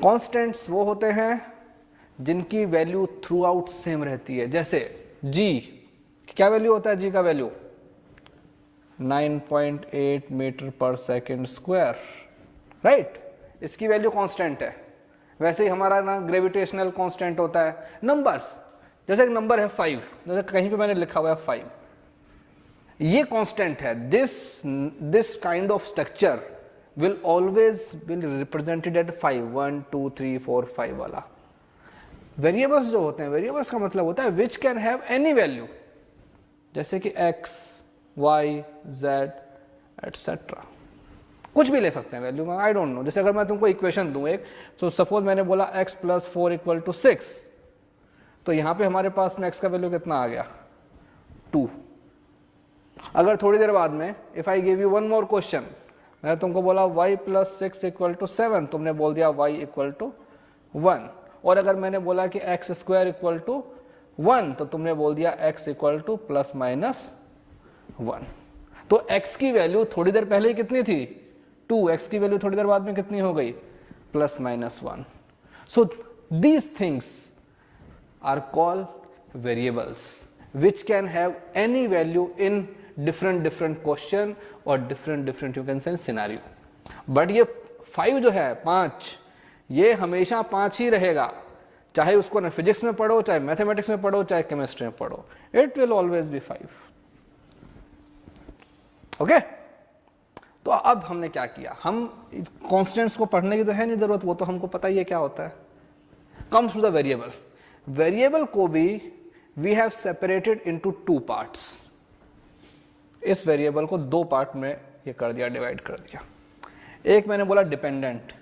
Constants वो होते हैं जिनकी वैल्यू थ्रू आउट सेम रहती है, जैसे जी, क्या वैल्यू होता है जी का वैल्यू 9.8 मीटर पर सेकेंड स्क्वायर, राइट, इसकी वैल्यू कांस्टेंट है। वैसे ही हमारा ना ग्रेविटेशनल कांस्टेंट होता है नंबर्स, जैसे एक नंबर है 5, जैसे कहीं पे मैंने लिखा हुआ है 5, ये कांस्टेंट है। This kind of structure will always will represented at 5, 1 2 3 4 5 वाला। वेरिएबल्स जो होते हैं, वेरिएबल्स का मतलब होता है which can have any value, जैसे कि x, y, z एटसेट्रा, कुछ भी ले सकते हैं वैल्यू में, आई डोंट नो। जैसे अगर मैं तुमको इक्वेशन दूं एक, तो सपोज मैंने बोला x + 4 = 6, तो यहां पे हमारे पास में x का वैल्यू कितना आ गया 2। अगर थोड़ी देर बाद में if I give you one more question, मैंने तुमको बोला y + 6 = 7, तुमने बोल दिया y = 1। और अगर मैंने बोला कि x² = 1, तो तुमने बोल दिया x = ±1। तो x की वैल्यू थोड़ी देर पहले ही कितनी थी 2, x की वैल्यू थोड़ी देर बाद में कितनी हो गई +-1। So these things are called variables which can have any value in different question or different you can say scenario। but ये 5 जो है 5, ये हमेशा 5 ही रहेगा, चाहे उसको ना फिजिक्स में पढ़ो, चाहे मैथमेटिक्स में पढ़ो, चाहे केमिस्ट्री में पढ़ो, it will always be 5। Okay, तो अब हमने क्या किया, हम कॉन्स्टेंट्स को पढ़ने की तो है नहीं जरूरत, वो तो हमको पता ही है क्या होता है। Comes to the variable, variable को भी we have separated into 2 parts. इस वेरिएबल को 2 पार्ट में ये कर दिया, डिवाइड कर दिया। एक मैंने बोला डिपेंडेंट,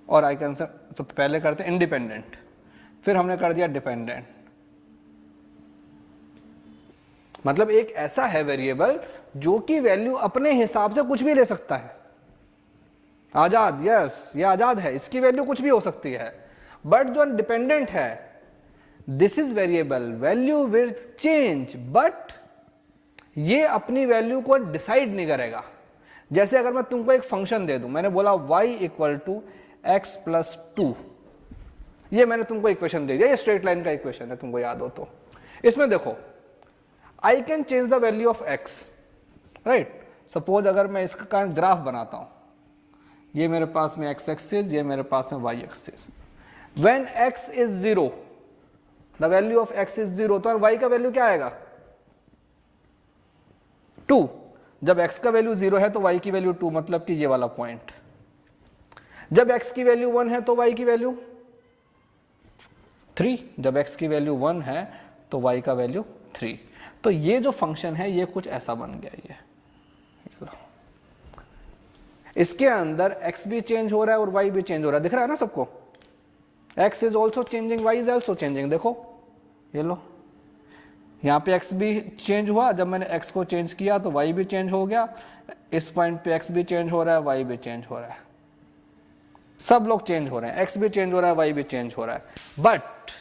और आई कैन से तो पहले करते इंडिपेंडेंट, फिर हमने कर दिया डिपेंडेंट। मतलब एक ऐसा है वेरिएबल जो कि वैल्यू अपने हिसाब से कुछ भी ले सकता है, आजाद, यस ये आजाद है, इसकी वैल्यू कुछ भी हो सकती है। बट जो डिपेंडेंट है, this is variable, value will change, but ये अपनी वैल्यू को डिसाइड नहीं करेगा। जैसे अगर मैं तुमको एक फंक्शन दे दूं, मैंने बोला y = x + 2, ये मैंने तुमको इक्वेशन दे दिया, ये स्ट्रेट लाइन का इक्वेशन है, तुमको याद हो तो। इसमें देखो I can change the value of x, right. Suppose अगर मैं इसका ग्राफ बनाता हूं, ये मेरे पास में x एक्सिस, ये मेरे पास में y axis. When x is 0, the value of x is 0, तो y का वैल्यू क्या आएगा 2। जब x का वैल्यू 0 है तो y की वैल्यू 2, मतलब कि ये वाला पॉइंट। जब x की वैल्यू 1 है तो y की वैल्यू 3, जब x की वैल्यू 1 है तो y का वैल्यू 3। तो ये जो फंक्शन है ये कुछ ऐसा बन गया, ये इसके अंदर x भी चेंज हो रहा है और y भी चेंज हो रहा है, दिख रहा है ना सबको। x is also changing, y is also changing, देखो ये लो, यहाँ पे x भी चेंज हुआ, जब मैंने x को चेंज किया तो y भी चेंज हो गया, इस पॉइंट पे x भी चेंज हो रहा है, y भी चेंज हो रहा है, सब लोग चेंज हो रहे हैं, x भी चेंज हो रहा है, y भी चेंज हो रहा है। But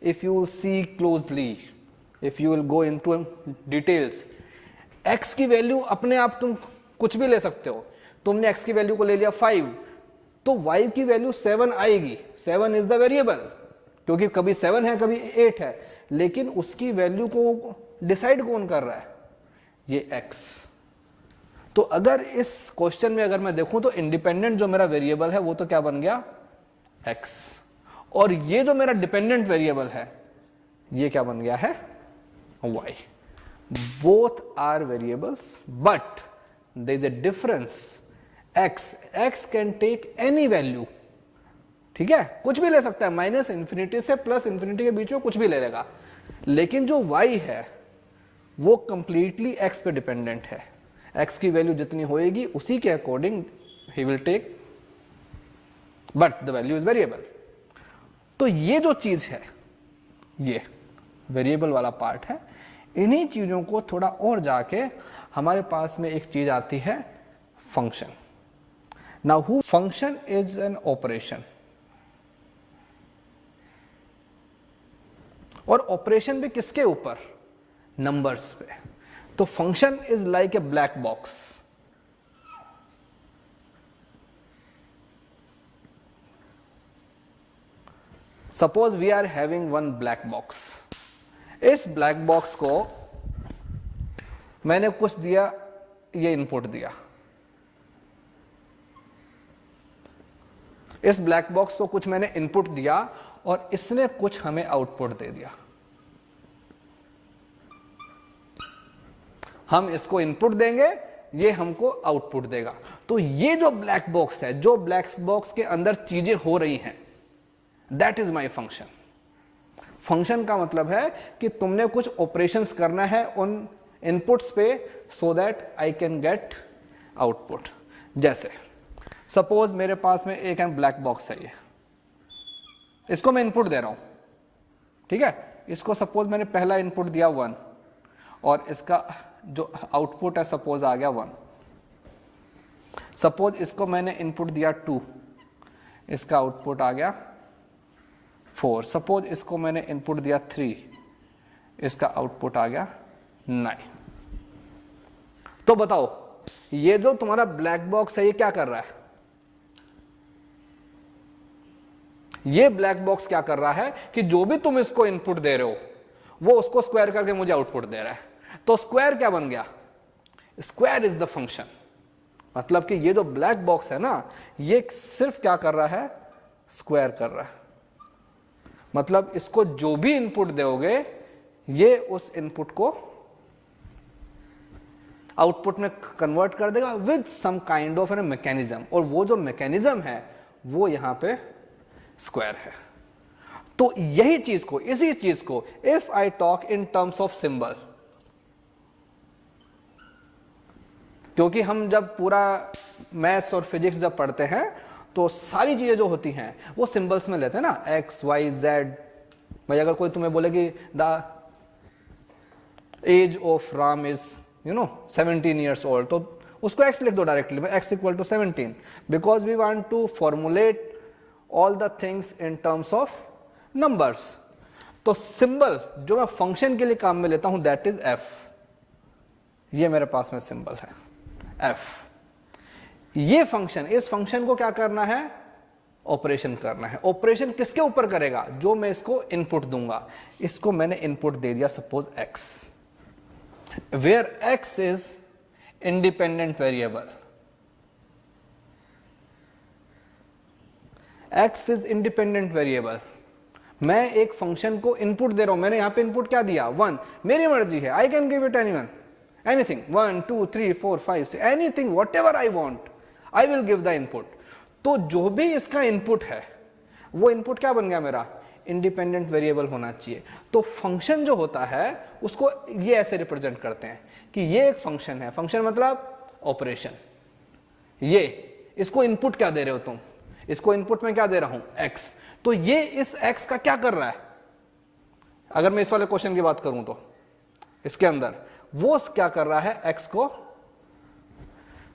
if you will see closely, if you will go into details, x की वैल्यू अपने आप तुम कुछ भी ले सकते हो। तुमने x की वैल्यू को ले लिया 5, तो y की वैल्यू 7 आएगी। 7 इज द वेरिएबल, क्योंकि कभी 7 है कभी 8 है, लेकिन उसकी वैल्यू को डिसाइड कौन कर रहा है, ये x। तो अगर इस क्वेश्चन में अगर मैं देखूं तो इंडिपेंडेंट जो मेरा वेरिएबल है वो तो क्या बन गया x, और ये जो मेरा डिपेंडेंट वेरिएबल है ये क्या बन गया है y। Both are variables but there is a difference, x can take any value, ठीक है, कुछ भी ले सकता है, -∞ से +∞ के बीच में कुछ भी ले लेगा। लेकिन जो y है वो कंप्लीटली x पे डिपेंडेंट है, x की वैल्यू जितनी होएगी उसी के अकॉर्डिंग ही will take, but the value is variable. तो ये जो चीज है ये वेरिएबल वाला पार्ट है। इन्हीं चीजों को थोड़ा और जाके हमारे पास में एक चीज आती है function. Now who function is an operation, और ऑपरेशन भी किसके ऊपर, नंबर्स पे। तो function is like a black box, suppose we are having one black box. इस ब्लैक बॉक्स को मैंने कुछ दिया, ये इनपुट दिया, इस ब्लैक बॉक्स को कुछ मैंने इनपुट दिया और इसने कुछ हमें आउटपुट दे दिया। हम इसको इनपुट देंगे, ये हमको आउटपुट देगा। तो ये जो ब्लैक बॉक्स है, जो ब्लैक बॉक्स के अंदर चीजें हो रही हैं, that is my function. Function का मतलब है कि तुमने कुछ ऑपरेशंस करना है उन इनपुट्स पे so that I can get output. जैसे सपोज मेरे पास में एक ब्लैक बॉक्स है, ये इसको मैं इनपुट दे रहा हूं, ठीक है। इसको सपोज मैंने पहला इनपुट दिया 1 और इसका जो आउटपुट है सपोज आ गया 1। सपोज इसको मैंने इनपुट दिया 2, इसका आउटपुट आ गया 4। सपोज इसको मैंने इनपुट दिया 3, इसका आउटपुट आ गया 9। तो बताओ ये जो तुम्हारा ब्लैक बॉक्स है ये क्या कर रहा है? ये ब्लैक बॉक्स क्या कर रहा है कि जो भी तुम इसको इनपुट दे रहे हो वो उसको स्क्वायर करके मुझे आउटपुट दे रहा है। तो स्क्वायर क्या बन गया? Square is the function. मतलब कि ये जो ब्लैक बॉक्स है ना, ये सिर्फ क्या कर रहा है? स्क्वायर कर रहा है। मतलब इसको जो भी इनपुट दोगे ये उस इनपुट को आउटपुट में कन्वर्ट कर देगा with some kind of an mechanism, और वो जो मैकेनिज्म है वो यहां पे स्क्वायर है। तो यही चीज को, इसी चीज को if I talk in terms of symbol, क्योंकि हम जब पूरा मैथ्स और फिजिक्स जब पढ़ते हैं तो सारी चीजें जो होती हैं वो सिंबल्स में लेते हैं ना, एक्स वाई जेड। भाई अगर कोई तुम्हें बोले कि the age of Ram is 17 years old, तो उसको एक्स लिख दो directly, x equal to 17, because we want to formulate all the things in terms of numbers. तो सिंबल जो मैं फंक्शन के लिए काम में लेता हूं दैट इज एफ। ये मेरे पास में सिंबल है एफ। ये फंक्शन, इस फंक्शन को क्या करना है? ऑपरेशन करना है। ऑपरेशन किसके ऊपर करेगा? जो मैं इसको इनपुट दूंगा। इसको मैंने इनपुट दे दिया suppose x, where x is independent variable. X is independent variable. मैं एक फंक्शन को इनपुट दे रहा हूं। मैंने यहां पे इनपुट क्या दिया? 1। मेरी मर्जी है, I can give it anyone, anything 1 2 3 4 5 6, anything whatever I want I will give the input। तो जो भी इसका इनपुट है वो इनपुट क्या बन गया मेरा? इंडिपेंडेंट वेरिएबल होना चाहिए। तो फंक्शन जो होता है उसको ये ऐसे रिप्रेजेंट करते हैं कि ये एक फंक्शन है। फंक्शन मतलब ऑपरेशन। ये इसको इनपुट क्या दे रहे हो तुम? इसको इनपुट में क्या दे रहा हूं? एक्स। तो ये इस एक्स का क्या कर रहा है? अगर मैं इस वाले क्वेश्चन की बात करूं तो इसके अंदर वो क्या कर रहा है? एक्स को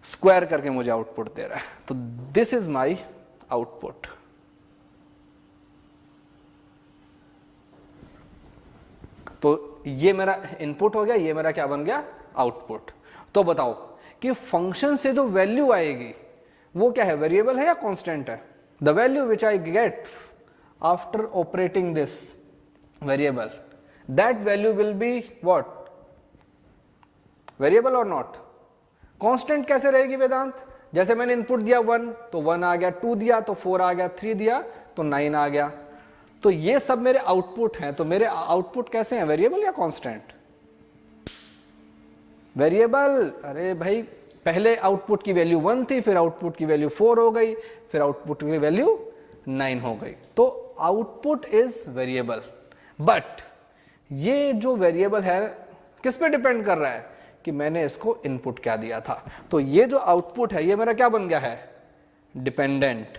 स्क्वायर करके मुझे आउटपुट दे रहा है। तो दिस इज माई आउटपुट। तो ये मेरा इनपुट हो गया, ये मेरा क्या बन गया? आउटपुट। तो बताओ कि फंक्शन से जो वैल्यू आएगी वो क्या है? वेरिएबल है या कांस्टेंट है? The value which I get after operating this variable, that value will be what? Variable और नॉट? कांस्टेंट कैसे रहेगी वेदांत? जैसे मैंने इनपुट दिया 1 तो 1 आ गया, 2 दिया तो 4 आ गया, 3 दिया तो 9 आ गया। तो ये सब मेरे आउटपुट हैं। तो मेरे आउटपुट कैसे हैं? वेरिएबल या कांस्टेंट? वेरिएबल। अरे भाई पहले आउटपुट की वैल्यू 1 थी, फिर आउटपुट की वैल्यू 4 हो गई, फिर आउटपुट की वैल्यू 9 हो गई। तो आउटपुट इज वेरिएबल। बट ये जो वेरिएबल है किस पे डिपेंड कर रहा है? कि मैंने इसको इनपुट क्या दिया था। तो ये जो आउटपुट है ये मेरा क्या बन गया है? डिपेंडेंट।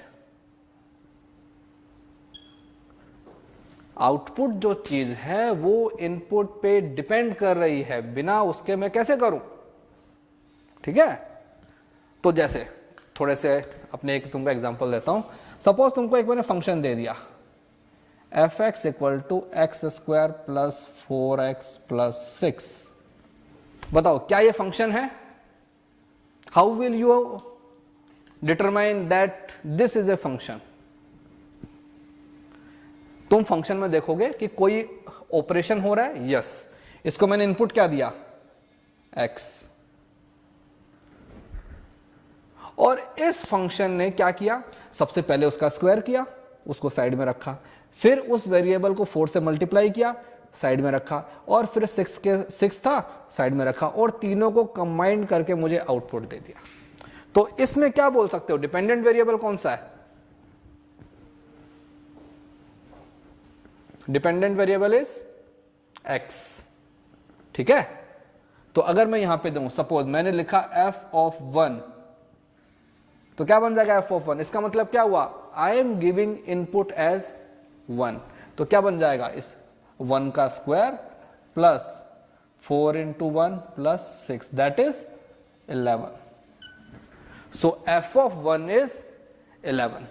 आउटपुट जो चीज है वो इनपुट पे डिपेंड कर रही है, बिना उसके मैं कैसे करूं? ठीक है। तो जैसे थोड़े से अपने एक तुमको एग्जांपल देता हूं। सपोज तुमको एक मैंने फंक्शन दे दिया f x equal to x square plus 4x plus 6। बताओ क्या ये फंक्शन है? How will you determine that this is a function? तुम फंक्शन में देखोगे कि कोई ऑपरेशन हो रहा है, यस, इसको मैंने इनपुट क्या दिया, x, और इस फंक्शन ने क्या किया, सबसे पहले उसका स्क्वायर किया, उसको साइड में रखा, फिर उस वेरिएबल को 4 से मल्टीप्लाई किया, साइड में रखा, और फिर 6 था, साइड में रखा, और तीनों को कंबाइन करके मुझे आउटपुट दे दिया। तो इसमें क्या बोल सकते हो, डिपेंडेंट वेरिएबल कौन सा है, डिपेंडेंट वेरिएबल इज x, ठीक है। तो अगर मैं यहां पे दूं, सपोज मैंने लिखा f(1), तो क्या बन जाएगा f(1), इसका मतलब क्या हुआ, I am giving input as 1, तो क्या बन जाएगा, इस 1 का square plus 4 into 1 plus 6, that is 11. So f(1) is 11.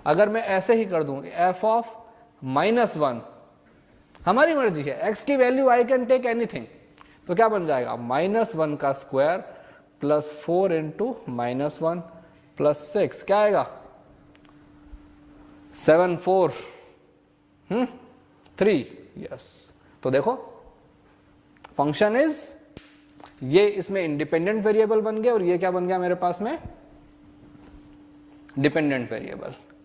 अगर मैं ऐसे ही कर दूं, f(-1), हमारी मर्जी है, x की value I can take anything, तो क्या बन जाएगा, -1 का स्क्वायर प्लस 4 into -1 plus 6, क्या आएगा, 7 4 3, यस। तो देखो फंक्शन इज, ये इसमें इंडिपेंडेंट वेरिएबल बन गया और ये क्या बन गया मेरे पास में, डिपेंडेंट वेरिएबल।